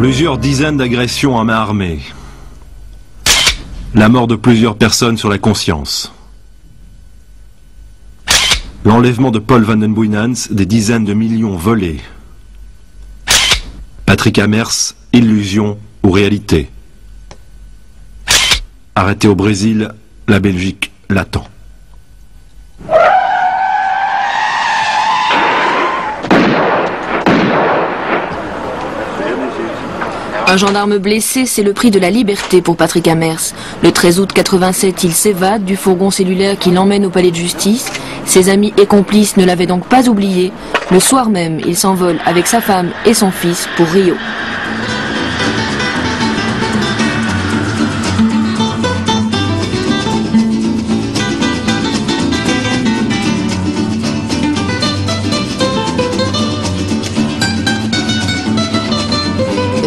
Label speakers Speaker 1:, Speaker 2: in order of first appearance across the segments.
Speaker 1: Plusieurs dizaines d'agressions à main armée. La mort de plusieurs personnes sur la conscience. L'enlèvement de Paul van den Boeynants, des dizaines de millions volés. Patrick Amers, illusion ou réalité. Arrêté au Brésil, la Belgique l'attend.
Speaker 2: Un gendarme blessé, c'est le prix de la liberté pour Patrick Amers. Le 13 août 87, il s'évade du fourgon cellulaire qui l'emmène au palais de justice. Ses amis et complices ne l'avaient donc pas oublié. Le soir même, il s'envole avec sa femme et son fils pour Rio.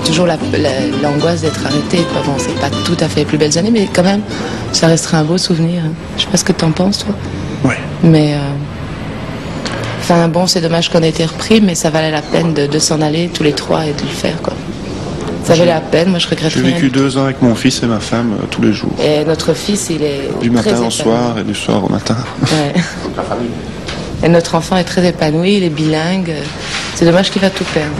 Speaker 3: Toujours l'angoisse d'être arrêté. Bon, c'est pas tout à fait les plus belles années, mais quand même, ça restera un beau souvenir. Je sais pas ce que t'en penses, toi.
Speaker 4: Oui.
Speaker 3: Mais, enfin, bon, c'est dommage qu'on ait été repris, mais ça valait la peine de s'en aller tous les trois et de le faire, quoi. Ça valait la peine, moi je regrette rien.
Speaker 4: J'ai vécu 2 ans avec mon fils et ma femme tous les jours.
Speaker 3: Et notre fils, il est
Speaker 4: du
Speaker 3: très
Speaker 4: matin au
Speaker 3: épanoui.
Speaker 4: soir et du soir au matin.
Speaker 3: Ouais. Et notre enfant est très épanoui, il est bilingue. C'est dommage qu'il va tout perdre.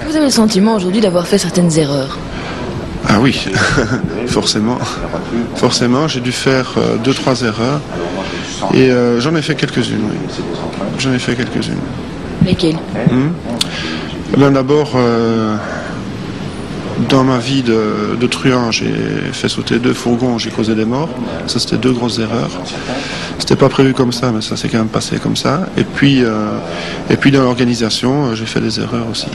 Speaker 2: Vous avez le sentiment aujourd'hui d'avoir fait certaines erreurs?
Speaker 4: Ah oui, forcément. Forcément, j'ai dû faire 2-3 erreurs. Et j'en ai fait quelques-unes, oui. J'en ai fait quelques-unes.
Speaker 2: Lesquelles?
Speaker 4: D'abord, dans ma vie de truand, j'ai fait sauter 2 fourgons, j'ai causé des morts. Ça, c'était 2 grosses erreurs. C'était pas prévu comme ça, mais ça s'est quand même passé comme ça. Et puis dans l'organisation, j'ai fait des erreurs aussi.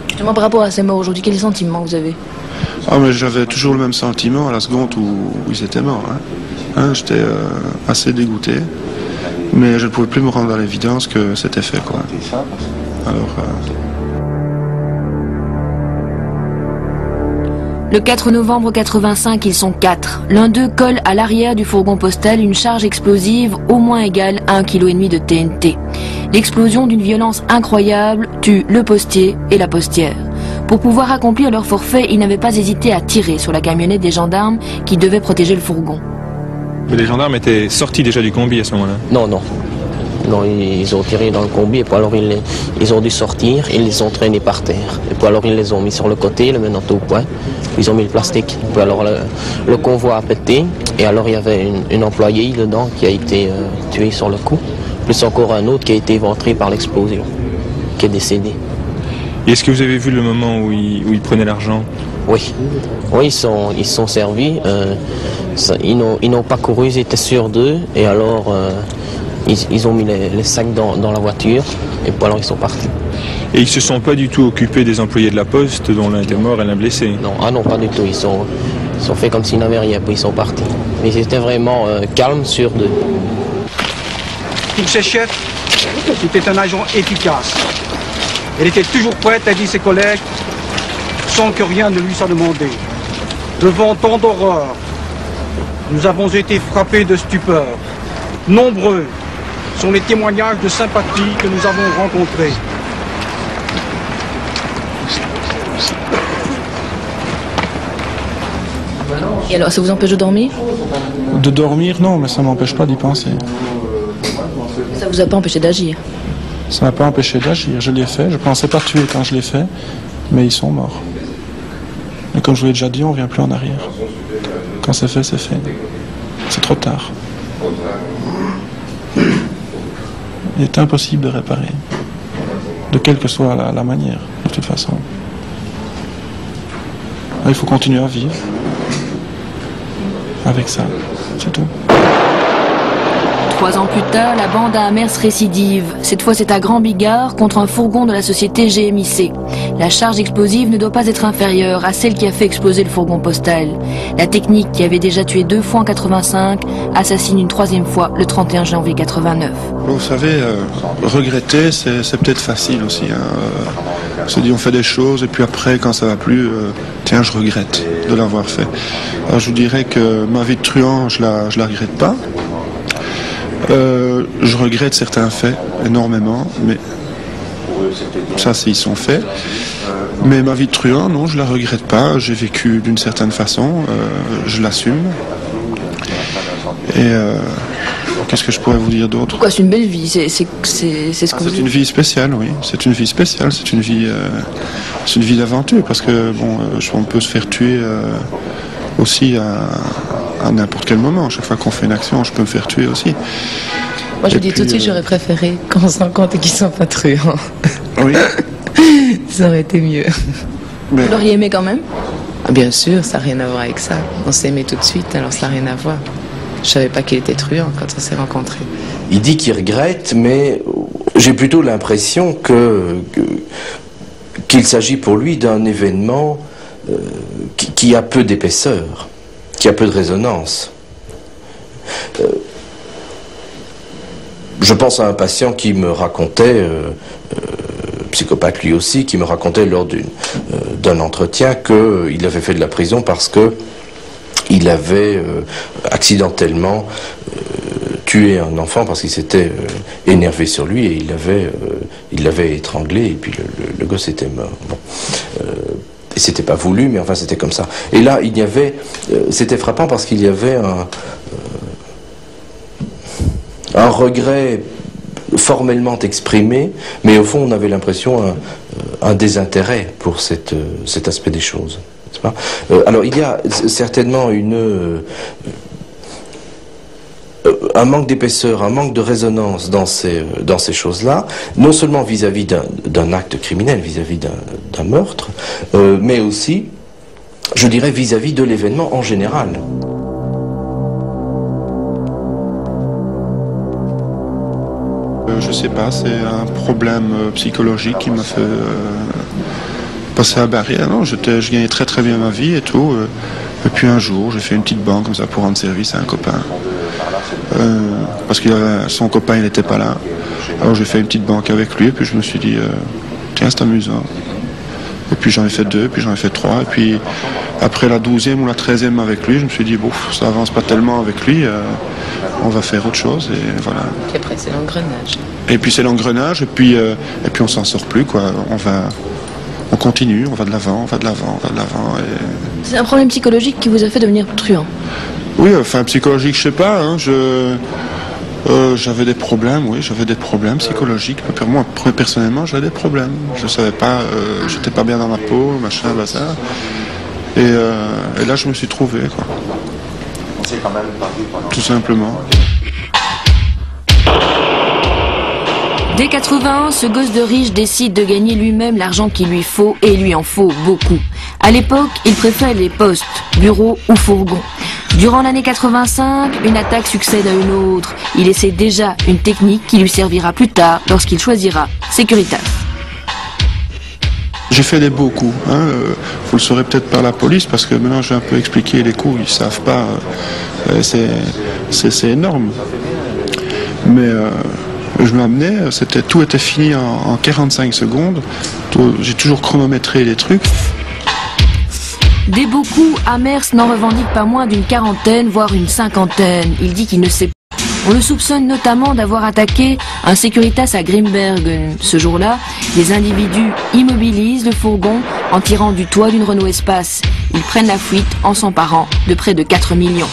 Speaker 2: Justement, par rapport à ces morts aujourd'hui, quels sentiments vous avez?
Speaker 4: Ah, mais j'avais toujours le même sentiment à la seconde où ils étaient morts. J'étais assez dégoûté, mais je ne pouvais plus me rendre à l'évidence que c'était fait, quoi. Alors...
Speaker 2: Le 4 novembre 85, ils sont 4. L'un d'eux colle à l'arrière du fourgon postal une charge explosive au moins égale à 1,5 kg de TNT. L'explosion d'une violence incroyable tue le postier et la postière. Pour pouvoir accomplir leur forfait, ils n'avaient pas hésité à tirer sur la camionnette des gendarmes qui devaient protéger le fourgon.
Speaker 5: Mais les gendarmes étaient sortis déjà du combi à ce moment-là?
Speaker 6: Non, non. Non, ils ont tiré dans le combi et puis alors ils ont dû sortir et ils les ont traînés par terre. Et puis alors ils les ont mis sur le côté, le menant au point. Ils ont mis le plastique. Puis alors le convoi a pété et alors il y avait une employée dedans qui a été tuée sur le coup. Plus encore un autre qui a été éventré par l'explosion, qui est décédé.
Speaker 5: Et est-ce que vous avez vu le moment où ils prenaient l'argent?
Speaker 6: Oui. Oui, ils sont servis. Ils n'ont pas couru, ils étaient sûrs d'eux et alors... Ils ont mis les sacs dans la voiture et puis alors ils sont partis.
Speaker 5: Et ils se sont pas du tout occupés des employés de la poste dont l'un était mort et l'un blessé?
Speaker 6: Non, non, pas du tout. Ils sont fait comme s'ils n'avaient rien, puis ils sont partis. Mais ils étaient vraiment calmes, sûrs d'eux.
Speaker 7: Pour ses chefs, c'était un agent efficace. Elle était toujours prête à aider ses collègues sans que rien ne lui soit demandé. Devant tant d'horreur, nous avons été frappés de stupeur. Nombreux sont les témoignages de sympathie que nous avons rencontrés.
Speaker 2: Et alors, ça vous empêche de dormir?
Speaker 8: De dormir, non, mais ça ne m'empêche pas d'y penser.
Speaker 2: Ça vous a pas empêché d'agir?
Speaker 8: Ça ne m'a pas empêché d'agir. Je l'ai fait. Je ne pensais pas tuer quand je l'ai fait, mais ils sont morts. Et comme je vous l'ai déjà dit, on ne revient plus en arrière. Quand c'est fait, c'est fait. C'est trop tard. Il est impossible de réparer, de quelle que soit la manière, de toute façon. Il faut continuer à vivre avec ça, c'est tout.
Speaker 2: 3 ans plus tard, la bande à Amers récidive. Cette fois, c'est à Grand Bigard contre un fourgon de la société GMIC. La charge explosive ne doit pas être inférieure à celle qui a fait exploser le fourgon postal. La technique, qui avait déjà tué 2 fois en 85, assassine une 3e fois le 31 janvier 89.
Speaker 4: Vous savez, regretter, c'est peut-être facile aussi. On se dit, on fait des choses et puis après, quand ça va plus, tiens, je regrette de l'avoir fait. Alors je vous dirais que ma vie de truand, je la regrette pas. Je regrette certains faits énormément, mais ça, ils sont faits. Mais ma vie de truand, non, je la regrette pas. J'ai vécu d'une certaine façon, je l'assume. Et qu'est-ce que je pourrais vous dire d'autre?
Speaker 2: Pourquoi c'est une belle vie? C'est ce que
Speaker 4: C'est une vie spéciale, oui. C'est une vie spéciale. C'est une vie d'aventure, parce que bon, on peut se faire tuer aussi à n'importe quel moment. Chaque fois qu'on fait une action, je peux me faire tuer aussi.
Speaker 3: Moi, je dis tout de suite, j'aurais préféré qu'on s'en compte et qu'ils sont pas truands.
Speaker 4: Oui.
Speaker 3: Ça aurait été mieux.
Speaker 2: Vous l'auriez aimé quand même?
Speaker 3: Bien sûr, ça n'a rien à voir avec ça. On s'est aimé tout de suite, alors ça n'a rien à voir. Je savais pas qu'il était truand quand on s'est rencontrés.
Speaker 9: Il dit qu'il regrette, mais j'ai plutôt l'impression qu'il s'agit pour lui d'un événement qui a peu d'épaisseur, qui a peu de résonance. Je pense à un patient qui me racontait, psychopathe lui aussi, qui me racontait lors d'un entretien qu'il avait fait de la prison parce qu'il avait accidentellement tué un enfant parce qu'il s'était énervé sur lui et il l'avait étranglé et puis le gosse était mort. Bon. Et c'était pas voulu, mais enfin c'était comme ça. Et là, c'était frappant parce qu'il y avait un regret formellement exprimé, mais au fond on avait l'impression un désintérêt pour cet aspect des choses. Pas alors il y a certainement un manque d'épaisseur, un manque de résonance dans ces choses-là, non seulement vis-à-vis d'un acte criminel, vis-à-vis d'un meurtre, mais aussi, je dirais, vis-à-vis de l'événement en général.
Speaker 4: Je sais pas, c'est un problème psychologique qui m'a fait passer la barrière. Non, je gagnais très très bien ma vie et tout. Et puis un jour, j'ai fait une petite banque comme ça pour rendre service à un copain. Parce que son copain, il n'était pas là. Alors j'ai fait une petite banque avec lui et puis je me suis dit, tiens, c'est amusant. Et puis j'en ai fait 2, puis j'en ai fait 3. Et puis après la 12e ou la 13e avec lui, je me suis dit, bon, ça avance pas tellement avec lui. On va faire autre chose et voilà.
Speaker 3: Et après c'est l'engrenage.
Speaker 4: Et puis c'est l'engrenage et puis on s'en sort plus quoi. On continue, on va de l'avant, on va de l'avant, on va de l'avant. Et...
Speaker 2: C'est un problème psychologique qui vous a fait devenir truand?
Speaker 4: Oui, enfin psychologique, je sais pas. Hein, j'avais des problèmes, oui, j'avais des problèmes psychologiques. Moi, personnellement, j'avais des problèmes. Je savais pas, j'étais pas bien dans ma peau, machin, bazar. Et là, je me suis trouvé quoi. Tout simplement.
Speaker 2: Dès 81, ce gosse de riche décide de gagner lui-même l'argent qu'il lui faut et il lui en faut beaucoup. À l'époque, il préfère les postes, bureaux ou fourgons. Durant l'année 85, une attaque succède à une autre. Il essaie déjà une technique qui lui servira plus tard lorsqu'il choisira Securitas.
Speaker 4: J'ai fait des beaux coups. Hein. Vous le saurez peut-être par la police parce que maintenant j'ai un peu expliqué les coups. Ils savent pas. C'est énorme. Mais je m'amenais. Tout était fini en 45 secondes. J'ai toujours chronométré les trucs.
Speaker 2: Des beaux coups, Amers n'en revendique pas moins d'une quarantaine, voire une cinquantaine. Il dit qu'il ne sait pas. On le soupçonne notamment d'avoir attaqué un Securitas à Grimbergen. Ce jour-là, les individus immobilisent le fourgon en tirant du toit d'une Renault Espace. Ils prennent la fuite en s'emparant de près de 4 millions.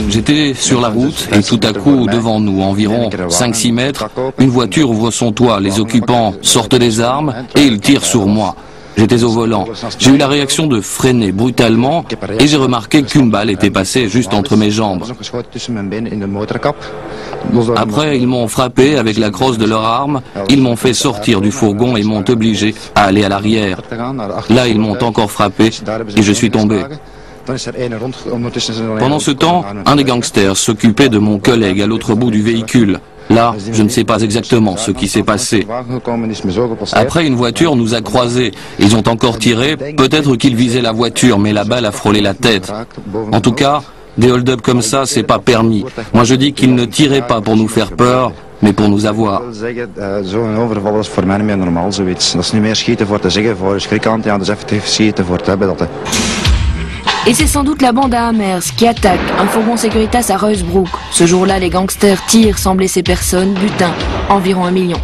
Speaker 10: J'étais sur la route et tout à coup, devant nous, environ 5-6 mètres, une voiture ouvre son toit. Les occupants sortent des armes et ils tirent sur moi. J'étais au volant. J'ai eu la réaction de freiner brutalement et j'ai remarqué qu'une balle était passée juste entre mes jambes. Après, ils m'ont frappé avec la crosse de leur arme, ils m'ont fait sortir du fourgon et m'ont obligé à aller à l'arrière. Là, ils m'ont encore frappé et je suis tombé. Pendant ce temps, un des gangsters s'occupait de mon collègue à l'autre bout du véhicule. Là, je ne sais pas exactement ce qui s'est passé. Après, une voiture nous a croisés. Ils ont encore tiré. Peut-être qu'ils visaient la voiture, mais la balle a frôlé la tête. En tout cas, des hold-up comme ça, c'est pas permis. Moi, je dis qu'ils ne tiraient pas pour nous faire peur, mais pour nous avoir.
Speaker 11: Zo'n overval is voor mij niet meer normaal, zoiets. Dat is niet meer schieten voor te zeggen, voor schrikkant, ja, dat is effectief schieten voor te hebben.
Speaker 2: Et c'est sans doute la bande à Amers qui attaque un fourgon Securitas à Ruysbroek. Ce jour-là, les gangsters tirent sans blesser personne, butin, environ 1 million.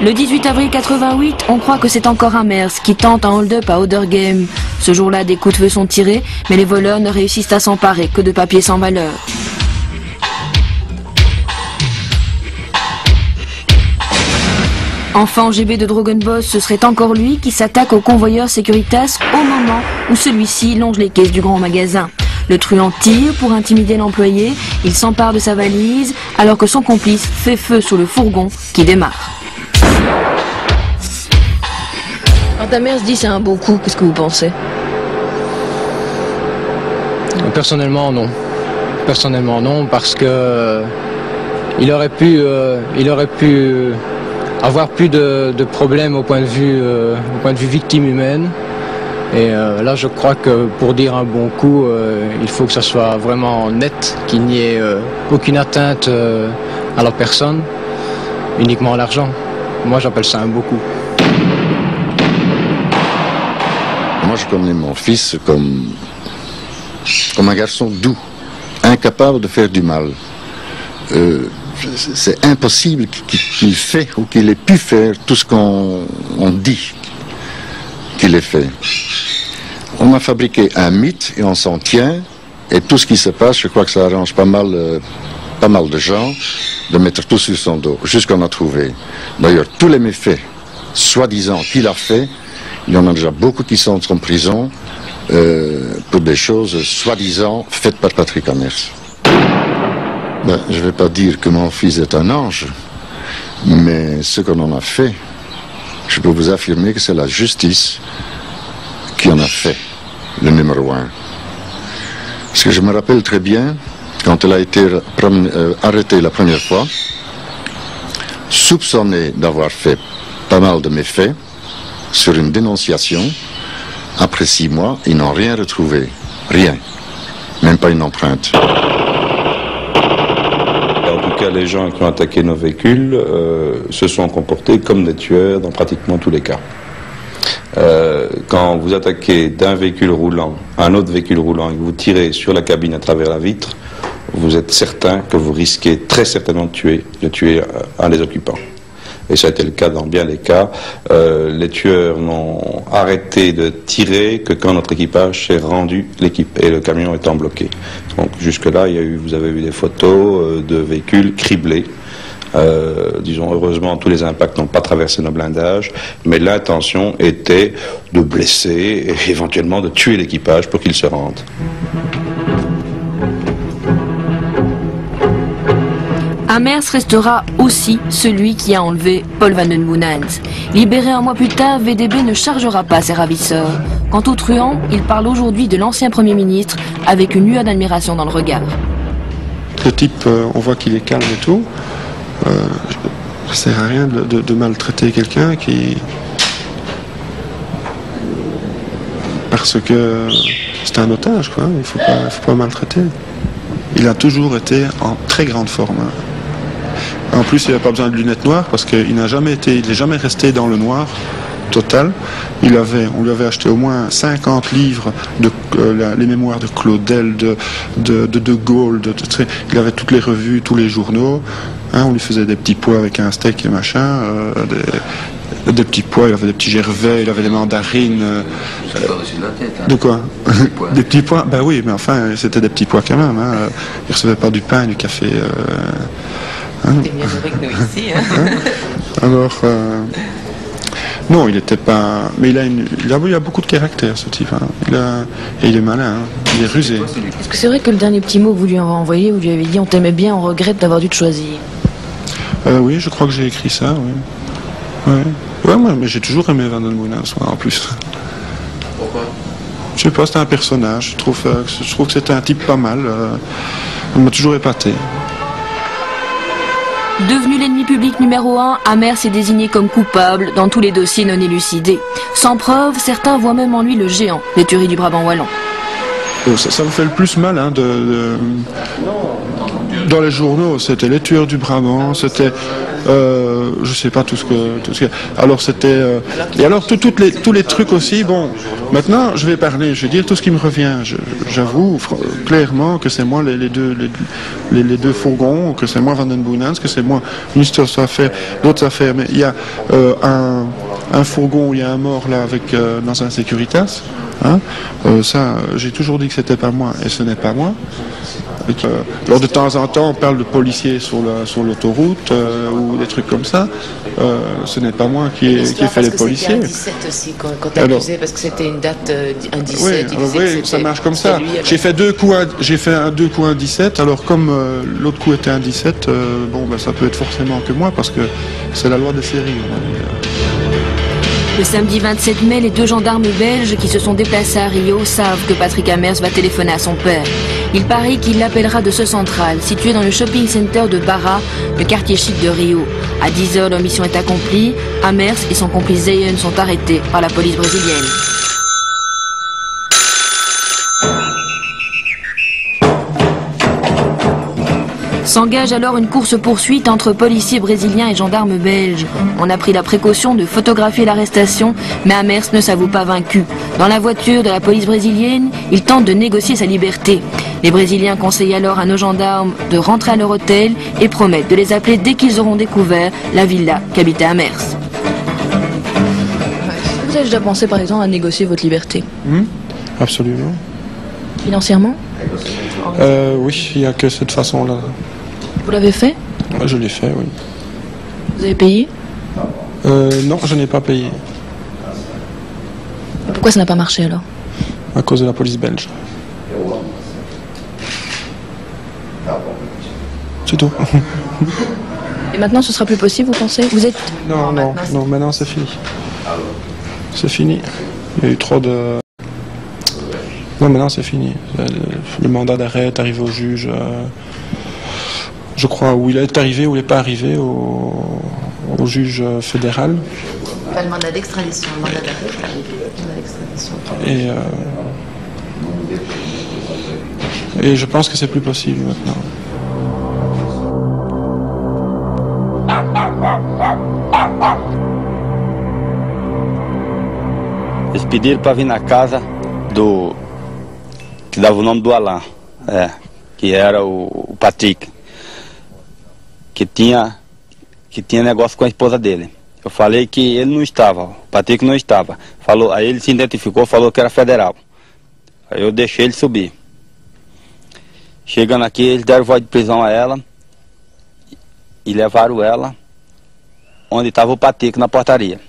Speaker 2: Le 18 avril 88, on croit que c'est encore Amers qui tente un hold-up à Oderghem. Ce jour-là, des coups de feu sont tirés, mais les voleurs ne réussissent à s'emparer que de papiers sans valeur. Enfant GB de Drogenboss, ce serait encore lui qui s'attaque au convoyeur Securitas au moment où celui-ci longe les caisses du grand magasin. Le truand tire pour intimider l'employé, il s'empare de sa valise alors que son complice fait feu sur le fourgon qui démarre.
Speaker 12: Quand Amers dit c'est un beau coup, qu'est-ce que vous pensez?
Speaker 13: Personnellement non. Personnellement non, parce que il aurait pu avoir plus de problèmes au point de vue victime humaine. Et là je crois que pour dire un bon coup, il faut que ça soit vraiment net, qu'il n'y ait aucune atteinte à la personne, uniquement l'argent. Moi j'appelle ça un beau coup.
Speaker 14: Moi je connais mon fils comme un garçon doux, incapable de faire du mal. C'est impossible qu'il fait ou qu'il ait pu faire tout ce qu'on dit qu'il ait fait. On a fabriqué un mythe et on s'en tient, et tout ce qui se passe, je crois que ça arrange pas mal de gens de mettre tout sur son dos, jusqu'on a trouvé. D'ailleurs, tous les méfaits, soi-disant qu'il a fait, il y en a déjà beaucoup qui sont en prison pour des choses soi-disant faites par Patrick Amers. Ben, je ne vais pas dire que mon fils est un ange, mais ce qu'on en a fait, je peux vous affirmer que c'est la justice qui en a fait le numéro 1. Parce que je me rappelle très bien, quand elle a été arrêtée la première fois, soupçonnée d'avoir fait pas mal de méfaits, sur une dénonciation, après 6 mois, ils n'ont rien retrouvé. Rien. Même pas une empreinte.
Speaker 5: En tout cas, les gens qui ont attaqué nos véhicules se sont comportés comme des tueurs dans pratiquement tous les cas. Quand vous attaquez d'un véhicule roulant à un autre véhicule roulant et que vous tirez sur la cabine à travers la vitre, vous êtes certain que vous risquez très certainement de tuer un des occupants. Et ça a été le cas dans bien des cas. Les tueurs n'ont arrêté de tirer que quand notre équipage s'est rendu l'équipe et le camion étant bloqué. Donc jusque-là, vous avez vu des photos de véhicules criblés. Disons, heureusement, tous les impacts n'ont pas traversé nos blindages, mais l'intention était de blesser et éventuellement de tuer l'équipage pour qu'il se rende.
Speaker 2: Amers restera aussi celui qui a enlevé Paul Van Den Boenans. Libéré un mois plus tard, VDB ne chargera pas ses ravisseurs. Quant au truand, il parle aujourd'hui de l'ancien Premier ministre avec une lueur d'admiration dans le regard.
Speaker 4: Le type, on voit qu'il est calme et tout. Ça sert à rien de maltraiter quelqu'un qui... Parce que c'est un otage, quoi. Il faut pas maltraiter. Il a toujours été en très grande forme. En plus, il n'a pas besoin de lunettes noires parce qu'il n'est jamais resté dans le noir total. On lui avait acheté au moins 50 livres les mémoires de Claudel, de Gaulle, il avait toutes les revues, tous les journaux. Hein, on lui faisait des petits pois avec un steak et machin, des petits pois, il avait des petits gervais, il avait des mandarines. De quoi? Des petits pois? Ben oui, mais enfin, c'était des petits pois quand même. Hein. Il recevait pas du pain, du café. Hein.
Speaker 3: T'es bien avec nous ici. Hein.
Speaker 4: Alors, non, il n'était pas. Mais il a beaucoup de caractère, ce type. Hein. Et il est malin, hein. Il est rusé.
Speaker 12: Est-ce que c'est vrai que le dernier petit mot que vous lui avez envoyé, vous lui avez dit on t'aimait bien, on regrette d'avoir dû te choisir?
Speaker 4: Oui, je crois que j'ai écrit ça, oui. Ouais, mais j'ai toujours aimé Van Den Boenans, en plus.
Speaker 9: Pourquoi?
Speaker 4: Je sais pas, c'était un personnage. Je trouve que c'était un type pas mal. Il m'a toujours épaté.
Speaker 2: Devenu l'ennemi public numéro 1, Amers est désigné comme coupable dans tous les dossiers non élucidés. Sans preuve, certains voient même en lui le géant des tueries du Brabant wallon.
Speaker 4: Ça me fait le plus mal hein, de Dans les journaux, c'était les tueurs du Brabant, c'était, je sais pas tout ce que. Alors c'était, et alors tous les trucs aussi. Bon, maintenant je vais parler, je vais dire tout ce qui me revient. J'avoue clairement que c'est moi les deux fourgons, que c'est moi Van den Boenens, que c'est moi une histoire d'affaires, d'autres affaires. Mais il y a un fourgon où il y a un mort là avec dans un Securitas. Hein, ça, j'ai toujours dit que c'était pas moi, et ce n'est pas moi. Alors de temps en temps, on parle de policiers sur l'autoroute ou des trucs comme ça. Ce n'est pas moi qui ai fait les policiers.
Speaker 3: C'était un 17 aussi quand accusé, parce que c'était une date un 17.
Speaker 4: Oui, ça marche comme ça. J'ai fait deux coups un 17. Alors comme l'autre coup était un 17, bon, ben, ça peut être forcément que moi parce que c'est la loi des séries.
Speaker 2: Le samedi 27 mai, les deux gendarmes belges qui se sont déplacés à Rio savent que Patrick Amers va téléphoner à son père. Il parie qu'il l'appellera de ce central, situé dans le shopping center de Barra, le quartier chic de Rio. À 10h, leur mission est accomplie. Amers et son complice Zeyen sont arrêtés par la police brésilienne. S'engage alors une course-poursuite entre policiers brésiliens et gendarmes belges. On a pris la précaution de photographier l'arrestation, mais Amers ne s'avoue pas vaincu. Dans la voiture de la police brésilienne, il tente de négocier sa liberté. Les Brésiliens conseillent alors à nos gendarmes de rentrer à leur hôtel et promettent de les appeler dès qu'ils auront découvert la villa qu'habitait Amers.
Speaker 12: Vous avez déjà pensé par exemple à négocier votre liberté?
Speaker 8: Absolument.
Speaker 12: Financièrement?
Speaker 8: Oui, il n'y a que cette façon-là.
Speaker 12: Vous l'avez fait?
Speaker 8: Je l'ai fait, oui.
Speaker 12: Vous avez payé?
Speaker 8: Non, je n'ai pas payé.
Speaker 12: Et pourquoi ça n'a pas marché alors?
Speaker 8: À cause de la police belge. C'est tout.
Speaker 12: Et maintenant ce sera plus possible, vous pensez? Vous êtes...
Speaker 8: Non, maintenant c'est fini. C'est fini. Il y a eu trop de... Non, maintenant c'est fini. Le mandat d'arrêt est arrivé au juge. Je crois où il est arrivé ou il n'est pas arrivé au juge fédéral.
Speaker 3: Pas le mandat d'extradition, le mandat d'arrêt est arrivé. Le mandat d'extradition.
Speaker 8: Et je pense que c'est plus possible maintenant.
Speaker 15: Eles pediram para vir na casa que dava o nome do Alain, que era o Patrick, que tinha negócio com a esposa dele. Eu falei que ele não estava, o Patrick não estava. Aí ele se identificou, falou que era federal. Aí eu deixei ele subir. Chegando aqui, eles deram voz de prisão a ela e levaram ela onde estava o Patrick na portaria.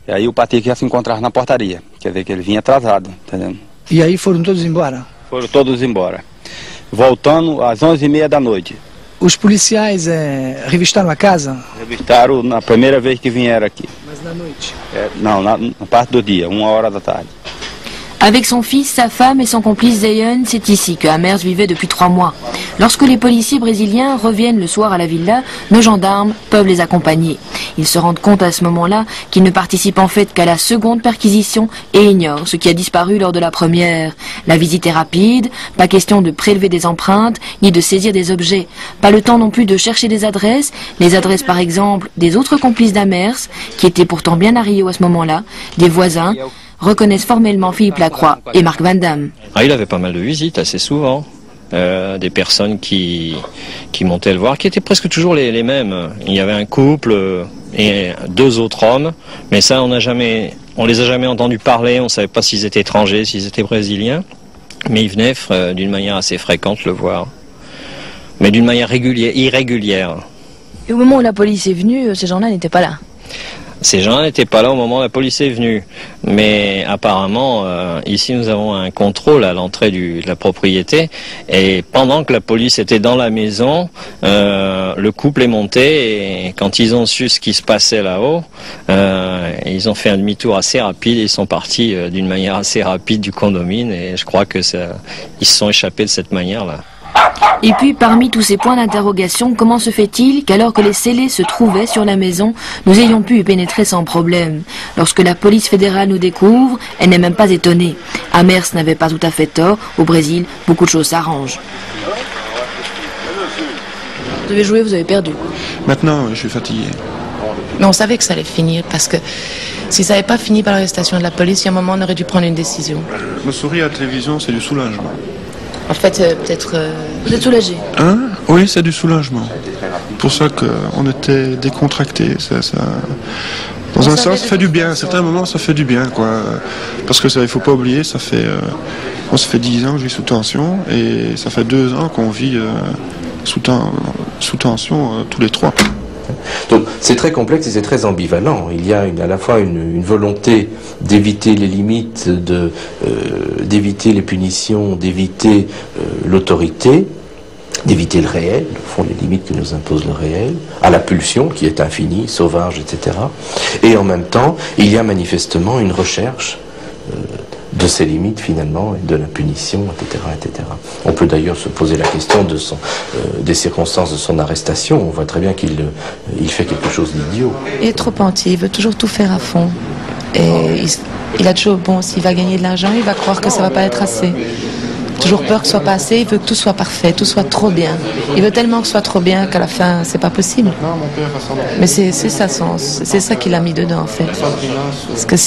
Speaker 15: E aí o Patrick ia se encontrar na portaria, quer dizer que ele vinha atrasado, entendeu?
Speaker 16: E aí foram todos embora?
Speaker 15: Foram todos embora. Voltando às 11h30 da noite.
Speaker 16: Os policiais revistaram a casa?
Speaker 15: Revistaram na primeira vez que vieram aqui.
Speaker 16: Mas na noite?
Speaker 15: Não, na parte do dia, 1h da tarde.
Speaker 2: Avec son fils, sa femme et son complice Zeyen, c'est ici que Amers vivait depuis 3 mois. Lorsque les policiers brésiliens reviennent le soir à la villa, nos gendarmes peuvent les accompagner. Ils se rendent compte à ce moment-là qu'ils ne participent en fait qu'à la seconde perquisition et ignorent ce qui a disparu lors de la première. La visite est rapide, pas question de prélever des empreintes ni de saisir des objets. Pas le temps non plus de chercher des adresses, les adresses par exemple des autres complices d'Amers, qui étaient pourtant bien à Rio à ce moment-là, des voisins, reconnaissent formellement Philippe Lacroix et Marc Van Damme.
Speaker 17: Il avait pas mal de visites, assez souvent. Des personnes qui montaient le voir, qui étaient presque toujours les mêmes. Il y avait un couple et 2 autres hommes, mais ça on les a jamais entendus parler, on ne savait pas s'ils étaient étrangers, s'ils étaient brésiliens, mais ils venaient d'une manière assez fréquente le voir, mais d'une manière irrégulière.
Speaker 12: Et au moment où la police est venue, ces gens-là n'étaient pas là?
Speaker 17: Ces gens n'étaient pas là au moment où la police est venue. Mais apparemment, ici nous avons un contrôle à l'entrée de la propriété. Et pendant que la police était dans la maison, le couple est monté. Et quand ils ont su ce qui se passait là-haut, ils ont fait un demi-tour assez rapide. Ils sont partis d'une manière assez rapide du condomine. Et je crois que ils se sont échappés de cette manière-là.
Speaker 2: Et puis, parmi tous ces points d'interrogation, comment se fait-il qu'alors que les scellés se trouvaient sur la maison, nous ayons pu y pénétrer sans problème? Lorsque la police fédérale nous découvre, elle n'est même pas étonnée. Amers n'avait pas tout à fait tort. Au Brésil, beaucoup de choses s'arrangent.
Speaker 12: Vous devez jouer, vous avez perdu.
Speaker 4: Maintenant, je suis fatigué.
Speaker 3: Mais on savait que ça allait finir parce que si ça n'avait pas fini par l'arrestation de la police, il y a un moment, on aurait dû prendre une décision.
Speaker 4: Me sourire à la télévision, c'est du soulagement.
Speaker 3: En fait, peut-être...
Speaker 12: Vous êtes soulagé?
Speaker 4: Hein? Oui, c'est du soulagement. Pour ça qu'on était décontracté. Dans un sens, ça fait du bien. À certains moments, ça fait du bien, quoi. Parce que ça, il faut pas oublier, ça fait... ça fait 10 ans que je vis sous tension et ça fait 2 ans qu'on vit sous tension tous les 3.
Speaker 9: Donc c'est très complexe et c'est très ambivalent. Il y a à la fois une volonté d'éviter les limites, d'éviter les punitions, d'éviter l'autorité, d'éviter le réel, au fond les limites que nous impose le réel, à la pulsion qui est infinie, sauvage, etc. Et en même temps, il y a manifestement une recherche de ses limites finalement, et de la punition, etc. etc. On peut d'ailleurs se poser la question des circonstances de son arrestation. On voit très bien qu'il fait quelque chose d'idiot.
Speaker 3: Il est trop entier, il veut toujours tout faire à fond. Et il a toujours, bon, s'il va gagner de l'argent, il va croire que ça va pas être assez. Toujours peur que ce soit pas assez, il veut que tout soit parfait, tout soit trop bien. Il veut tellement que ce soit trop bien qu'à la fin, c'est pas possible. Mais c'est ça, c'est ça qu'il a mis dedans en fait. Parce que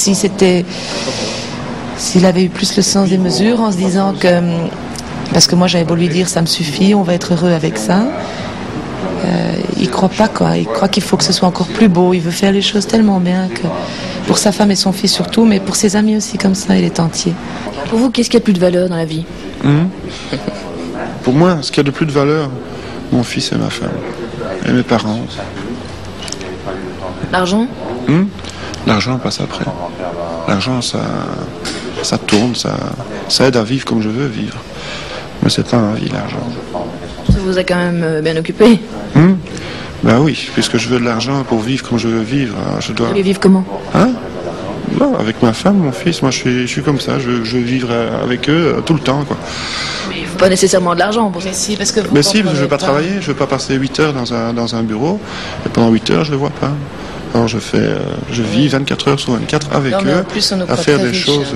Speaker 3: s'il avait eu plus le sens des mesures en se disant que... Parce que moi j'avais beau lui dire ça me suffit, on va être heureux avec ça. Il croit pas quoi, il croit qu'il faut que ce soit encore plus beau, il veut faire les choses tellement bien que... Pour sa femme et son fils surtout, mais pour ses amis aussi comme ça, il est entier.
Speaker 12: Pour vous, qu'est-ce qui a plus de valeur dans la vie?
Speaker 4: Pour moi, ce qui a de plus de valeur, mon fils et ma femme. Et mes parents.
Speaker 12: L'argent?
Speaker 4: L'argent passe après. L'argent, ça tourne, ça aide à vivre comme je veux vivre. Mais c'est pas ma vie, l'argent.
Speaker 12: Ça vous a quand même bien occupé?
Speaker 4: Ben oui, puisque je veux de l'argent pour vivre comme je veux vivre, je dois...
Speaker 12: Vous voulez vivre comment?
Speaker 4: Non, avec ma femme, mon fils, moi je suis comme ça, je veux vivre avec eux tout le temps, quoi.
Speaker 12: Mais il ne faut pas nécessairement de l'argent pour ça.
Speaker 3: Mais si, parce que
Speaker 4: je ne veux pas travailler, je ne veux pas passer 8 heures dans un bureau, et pendant 8 heures je ne les vois pas. Alors je vis 24 heures sur 24 avec eux, à faire des choses,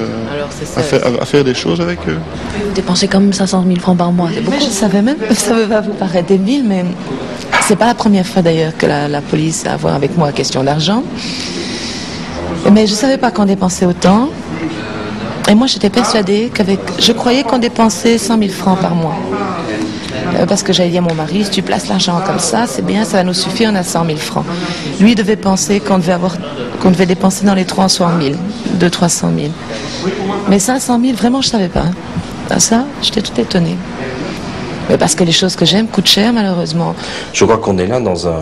Speaker 4: à faire des choses avec eux.
Speaker 12: Vous dépensez quand même 500 000 francs par mois, c'est beaucoup.
Speaker 3: Je savais même, ça va vous paraître débile, mais c'est pas la première fois d'ailleurs que la police a à voir avec moi question d'argent. Mais je savais pas qu'on dépensait autant. Et moi j'étais persuadée je croyais qu'on dépensait 100 000 francs par mois. Parce que j'avais dit à mon mari, si tu places l'argent comme ça, c'est bien, ça va nous suffire, on a 100 000 francs. Lui devait penser qu'on devait dépenser dans les 300 000, 200-300 000. Mais 500 000, vraiment, je savais pas. Ça, j'étais tout étonnée. Mais parce que les choses que j'aime coûtent cher, malheureusement.
Speaker 9: Je crois qu'on est là dans un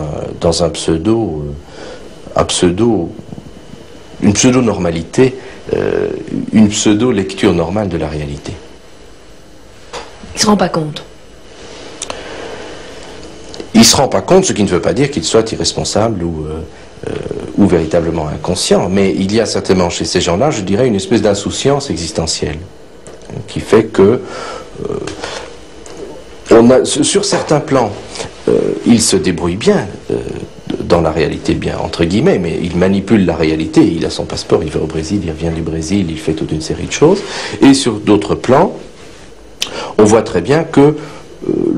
Speaker 9: une pseudo-normalité, une pseudo-lecture normale de la réalité.
Speaker 12: Il ne se rend pas compte.
Speaker 9: Il ne se rend pas compte, ce qui ne veut pas dire qu'il soit irresponsable ou véritablement inconscient, mais il y a certainement chez ces gens-là, je dirais, une espèce d'insouciance existentielle qui fait que sur certains plans, il se débrouille bien dans la réalité, bien entre guillemets, mais il manipule la réalité, il a son passeport, il va au Brésil, il revient du Brésil, il fait toute une série de choses, et sur d'autres plans, on voit très bien que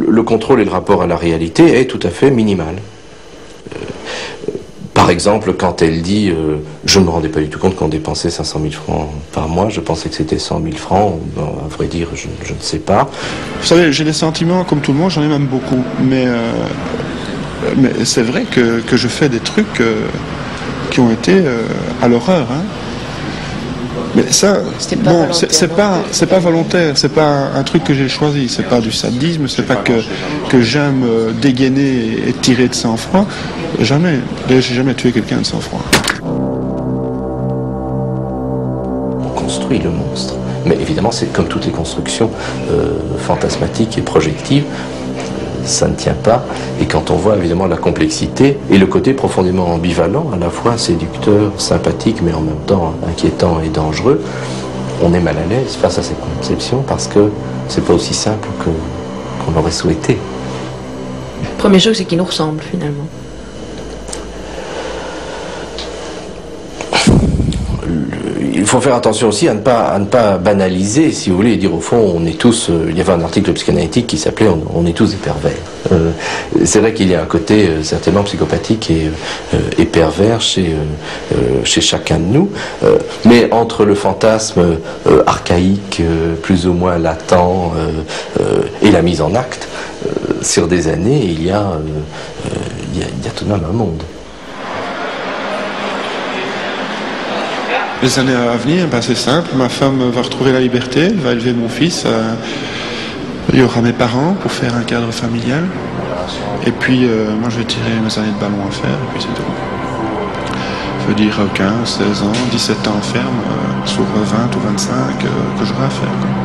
Speaker 9: le contrôle et le rapport à la réalité est tout à fait minimal. Par exemple, quand elle dit je ne me rendais pas du tout compte qu'on dépensait 500 000 francs par mois, je pensais que c'était 100 000 francs, à vrai dire, je ne sais pas.
Speaker 4: Vous savez, j'ai des sentiments comme tout le monde, j'en ai même beaucoup, mais c'est vrai que je fais des trucs qui ont été à l'horreur, hein. Mais ça, bon, c'est pas volontaire, c'est pas un truc que j'ai choisi, c'est pas du sadisme, c'est pas que j'aime dégainer et tirer de sang-froid. Jamais, j'ai jamais tué quelqu'un de sang-froid.
Speaker 9: On construit le monstre, mais évidemment c'est comme toutes les constructions fantasmatiques et projectives, ça ne tient pas, et quand on voit évidemment la complexité et le côté profondément ambivalent, à la fois séducteur, sympathique, mais en même temps inquiétant et dangereux, on est mal à l'aise face à cette conception parce que c'est pas aussi simple qu'on l'aurait souhaité.
Speaker 12: Le premier choc, c'est qu'il nous ressemble finalement.
Speaker 9: Il faut faire attention aussi à ne pas banaliser, si vous voulez, et dire au fond, on est tous... il y avait un article psychanalytique qui s'appelait « On est tous des pervers ». C'est vrai qu'il y a un côté certainement psychopathique et pervers chez chacun de nous, mais entre le fantasme archaïque, plus ou moins latent, et la mise en acte, sur des années, il y a tout de même un monde.
Speaker 4: Les années à venir, c'est simple, ma femme va retrouver la liberté, elle va élever mon fils, il y aura mes parents pour faire un cadre familial, et puis moi je vais tirer mes années de ballon à faire, et puis c'est tout. Je veux dire 15, 16 ans, 17 ans ferme, sur 20 ou 25 que j'aurai à faire, quoi.